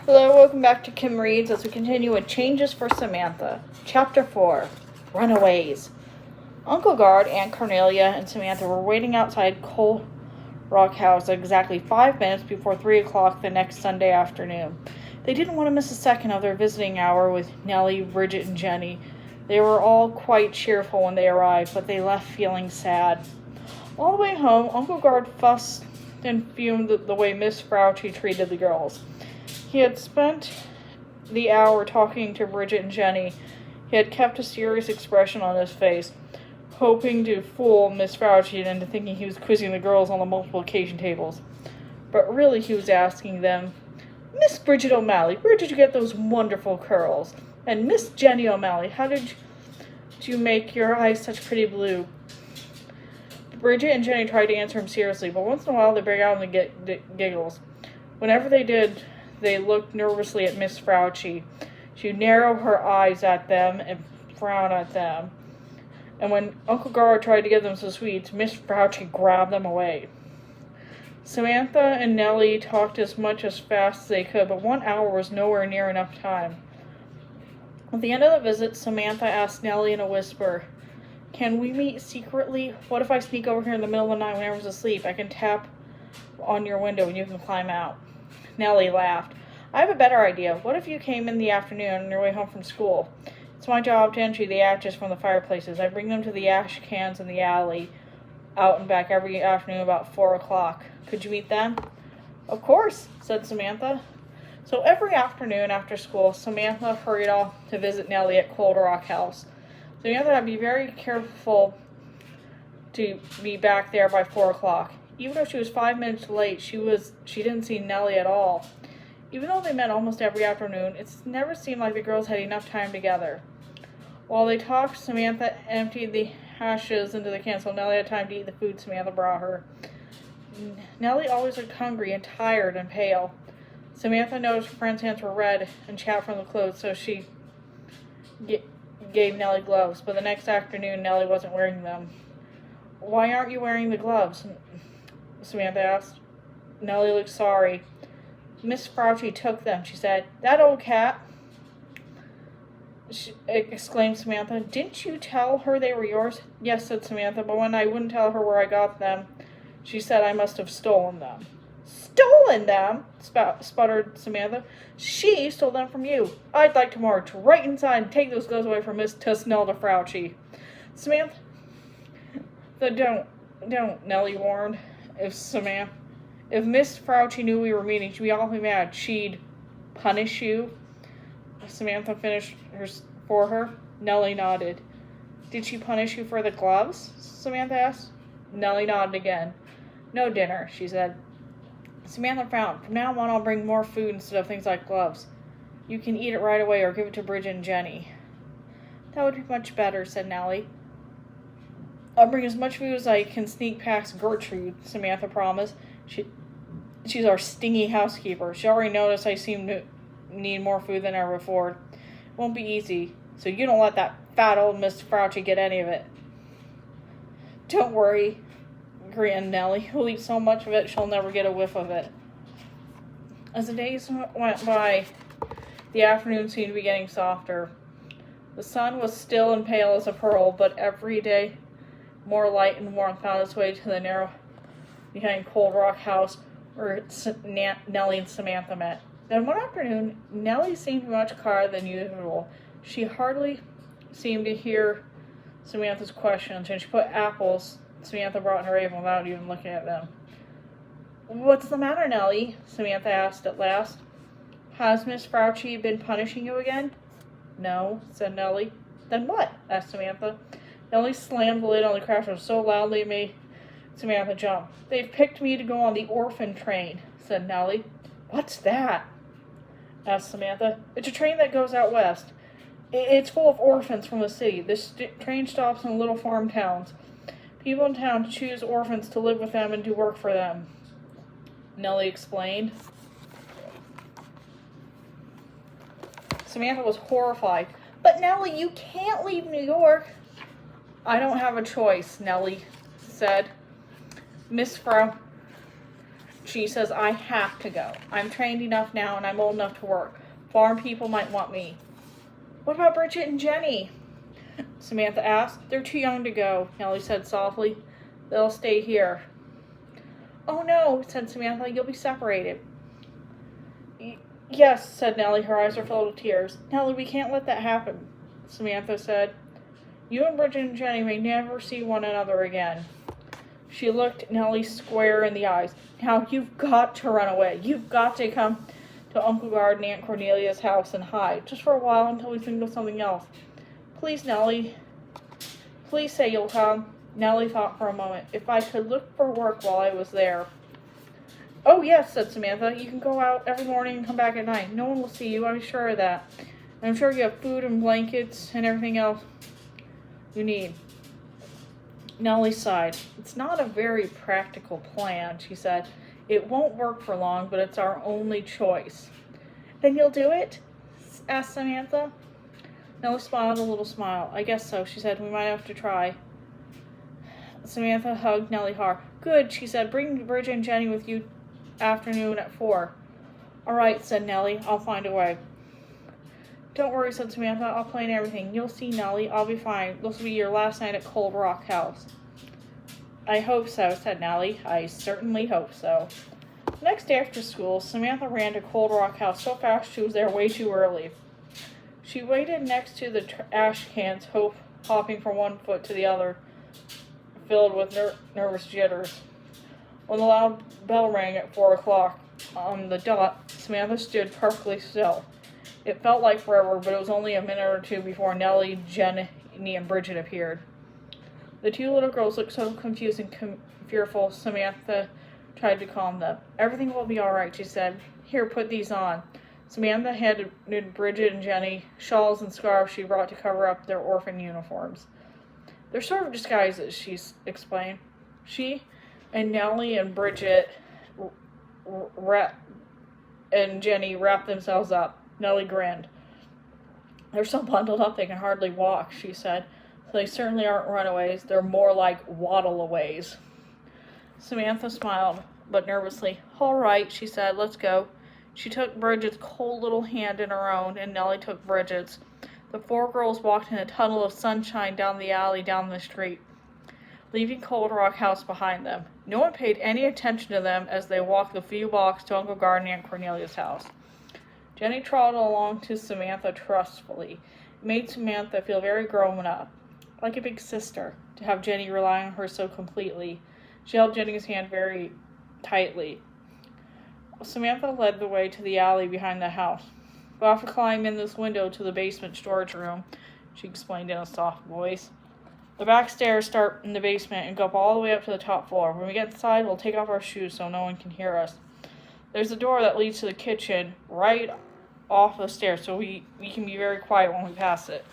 Hello, welcome back to Kim Reads as we continue with Changes for Samantha. Chapter 4, Runaways. Uncle Guard, Aunt Cornelia, and Samantha were waiting outside Coal Rock House at exactly 5 minutes before 3 o'clock the next Sunday afternoon. They didn't want to miss a second of their visiting hour with Nellie, Bridget, and Jenny. They were all quite cheerful when they arrived, but they left feeling sad. All the way home, Uncle Guard fussed and fumed at the way Miss Fauci treated the girls. He had spent the hour talking to Bridget and Jenny. He had kept a serious expression on his face, hoping to fool Miss Fauci into thinking he was quizzing the girls on the multiplication tables. But really he was asking them, "Miss Bridget O'Malley, where did you get those wonderful curls? And Miss Jenny O'Malley, how did you make your eyes such pretty blue?" Bridget and Jenny tried to answer him seriously, but once in a while they break out in the giggles. Whenever they did, they looked nervously at Miss Fauci. She would narrow her eyes at them and frown at them. And when Uncle Guard tried to give them some sweets, Miss Fauci grabbed them away. Samantha and Nellie talked as much as fast as they could, but 1 hour was nowhere near enough time. At the end of the visit, Samantha asked Nellie in a whisper, "Can we meet secretly? What if I sneak over here in the middle of the night when everyone's asleep? I can tap on your window and you can climb out." Nellie laughed. "I have a better idea. What if you came in the afternoon on your way home from school? It's my job to empty the ashes from the fireplaces. I bring them to the ash cans in the alley out and back every afternoon about 4 o'clock. Could you meet them?" "Of course," said Samantha. So every afternoon after school, Samantha hurried off to visit Nellie at Cold Rock House. Samantha had to be very careful to be back there by 4 o'clock. Even though she was 5 minutes late, she didn't see Nellie at all. Even though they met almost every afternoon, it never seemed like the girls had enough time together. While they talked, Samantha emptied the ashes into the can so Nellie had time to eat the food Samantha brought her. Nellie always looked hungry and tired and pale. Samantha noticed her friend's hands were red and chapped from the clothes, so she gave Nellie gloves, but the next afternoon Nellie wasn't wearing them. "Why aren't you wearing the gloves?" Samantha asked. Nellie looked sorry. "Miss Fauci took them," she said. "That old cat!" Exclaimed Samantha. "Didn't you tell her they were yours?" "Yes," said Samantha, "but when I wouldn't tell her where I got them, she said I must have stolen them." "Stolen them?" sputtered Samantha. "She stole them from you. I'd like to march right inside and take those gloves away from Miss Tusnelda Fauci." "Samantha, don't," Nellie warned. If Miss Fauci knew we were meeting, she'd be awfully mad. She'd punish you." Samantha finished for her. Nellie nodded. "Did she punish you for the gloves?" Samantha asked. Nellie nodded again. "No dinner," she said. Samantha frowned. "From now on, I'll bring more food instead of things like gloves. You can eat it right away or give it to Bridget and Jenny." "That would be much better," said Nellie. "I'll bring as much food as I can sneak past Gertrude," Samantha promised. She's our stingy housekeeper. She already noticed I seem to need more food than ever before. It won't be easy, so you don't let that fat old Miss Fauci get any of it." "Don't worry," grinned Nellie. "We'll eat so much of it, she'll never get a whiff of it." As the days went by, the afternoon seemed to be getting softer. The sun was still and pale as a pearl, but every day more light and warmth found its way to the narrow behind Cold Rock House where Nellie and Samantha met. Then one afternoon, Nellie seemed much calmer than usual. She hardly seemed to hear Samantha's questions, and she put apples Samantha brought in her apron without even looking at them. "What's the matter, Nellie?" Samantha asked at last. "Has Miss Fauci been punishing you again?" "No," said Nellie. "Then what?" asked Samantha. Nellie slammed the lid on the crasher so loudly it made Samantha jump. "They've picked me to go on the Orphan Train," said Nellie. "What's that?" asked Samantha. "It's a train that goes out west. It's full of orphans from the city. This train stops in little farm towns. People in town choose orphans to live with them and do work for them," Nellie explained. Samantha was horrified. "But Nellie, you can't leave New York." "I don't have a choice," Nellie said. Miss She says, I have to go. I'm trained enough now and I'm old enough to work. Farm people might want me. What about Bridget and Jenny? Samantha asked. They're too young to go, Nellie said softly. They'll stay here. Oh no, said Samantha. You'll be separated. Yes, said Nellie. Her eyes were filled with tears. Nellie, we can't let that happen, Samantha said. You and Bridget and Jenny may never see one another again. She looked Nellie square in the eyes. Now, you've got to run away. You've got to come to Uncle Gard and Aunt Cornelia's house and hide, just for a while until we think of something else. Please, Nellie. Please say you'll come. Nellie thought for a moment. If I could look for work while I was there. Oh, yes, said Samantha. You can go out every morning and come back at night. No one will see you, I'm sure of that. And I'm sure you have food and blankets and everything else you need. Nellie sighed. It's not a very practical plan, she said. It won't work for long, but it's our only choice. Then you'll do it? Asked Samantha. Nellie smiled a little smile. I guess so, she said. We might have to try. Samantha hugged Nellie hard. Good, she said. Bring Bridget and Jenny with you afternoon at 4. All right, said Nellie. I'll find a way. Don't worry, said Samantha. I'll plan everything. You'll see, Nellie. I'll be fine. This will be your last night at Cold Rock House. I hope so, said Nellie. I certainly hope so. The next day after school, Samantha ran to Cold Rock House so fast she was there way too early. She waited next to the ash cans, hopping from one foot to the other, filled with nervous jitters. When the loud bell rang at 4 o'clock on the dot, Samantha stood perfectly still. It felt like forever, but it was only a minute or two before Nellie, Jenny, and Bridget appeared. The two little girls looked so confused and fearful, Samantha tried to calm them. Everything will be all right, she said. Here, put these on. Samantha handed Bridget and Jenny shawls and scarves she brought to cover up their orphan uniforms. They're sort of disguises, she explained. She and Nellie and Bridget and Jenny wrapped themselves up. Nellie grinned. They're so bundled up they can hardly walk, she said. So they certainly aren't runaways. They're more like waddle-aways. Samantha smiled, but nervously. All right, she said. Let's go. She took Bridget's cold little hand in her own, and Nellie took Bridget's. The 4 girls walked in a tunnel of sunshine down the alley down the street, leaving Cold Rock House behind them. No one paid any attention to them as they walked the few blocks to Uncle Gard and Aunt Cornelia's house. Jenny trotted along to Samantha trustfully. It made Samantha feel very grown up, like a big sister, to have Jenny rely on her so completely. She held Jenny's hand very tightly. Samantha led the way to the alley behind the house. We'll have to climb in this window to the basement storage room, she explained in a soft voice. The back stairs start in the basement and go up all the way up to the top floor. When we get inside, we'll take off our shoes so no one can hear us. There's a door that leads to the kitchen right off the stairs, so we can be very quiet when we pass it.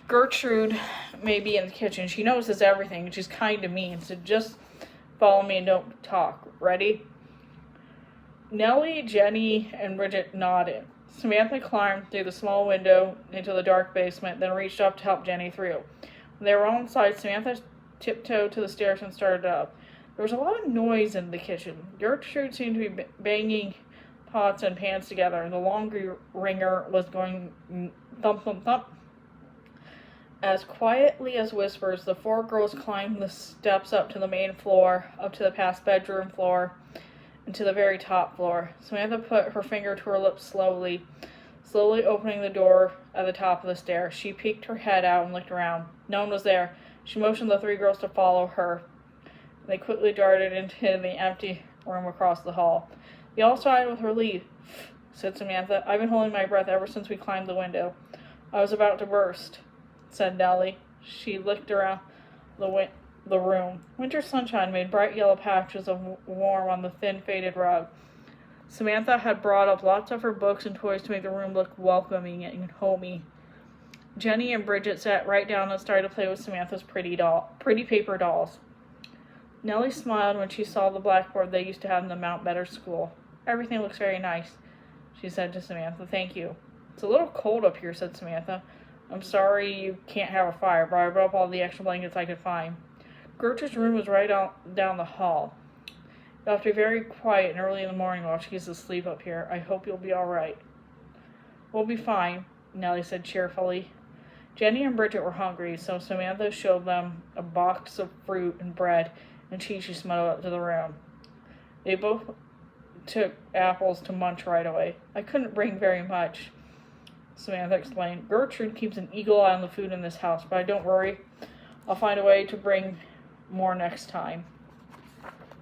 Gertrude may be in the kitchen. She notices everything. She's kind to me, so just follow me and don't talk. Ready? Nellie, Jenny, and Bridget nodded. Samantha climbed through the small window into the dark basement, then reached up to help Jenny through. When they were all inside, Samantha tiptoed to the stairs and started up. There was a lot of noise in the kitchen. Gertrude seemed to be banging pots and pans together, and the laundry wringer was going thump, thump, thump. As quietly as whispers, the 4 girls climbed the steps up to the main floor, up to the past bedroom floor, and to the very top floor. Samantha put her finger to her lips slowly opening the door at the top of the stairs. She peeked her head out and looked around. No one was there. She motioned the 3 girls to follow her. They quickly darted into the empty room across the hall. They all sighed with relief, said Samantha. I've been holding my breath ever since we climbed the window. I was about to burst, said Nellie. She looked around the room. Winter sunshine made bright yellow patches of warm on the thin, faded rug. Samantha had brought up lots of her books and toys to make the room look welcoming and homey. Jenny and Bridget sat right down and started to play with Samantha's pretty paper dolls. Nellie smiled when she saw the blackboard they used to have in the Mount Better school. Everything looks very nice, she said to Samantha. Thank you. It's a little cold up here, said Samantha. I'm sorry you can't have a fire, but I brought up all the extra blankets I could find. Gertrude's room was right down the hall. You'll have to be very quiet and early in the morning while she's asleep up here. I hope you'll be all right. We'll be fine, Nellie said cheerfully. Jenny and Bridget were hungry, so Samantha showed them a box of fruit and bread and cheese she smuggled up to the room. They both took apples to munch right away. I couldn't bring very much, Samantha explained. Gertrude keeps an eagle eye on the food in this house, but don't worry. I'll find a way to bring more next time.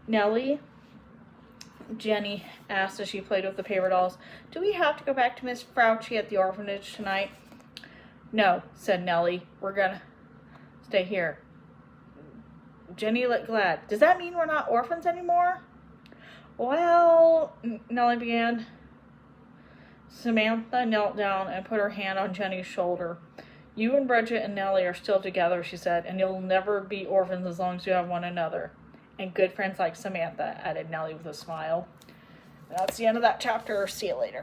Nellie, Jenny asked as she played with the paper dolls, do we have to go back to Miss Fauci at the orphanage tonight? No, said Nellie. We're gonna stay here. Jenny looked glad. Does that mean we're not orphans anymore? Well, Nellie began. Samantha knelt down and put her hand on Jenny's shoulder. You and Bridget and Nellie are still together, she said, and you'll never be orphans as long as you have one another. And good friends like Samantha, added Nellie with a smile. That's the end of that chapter. See you later.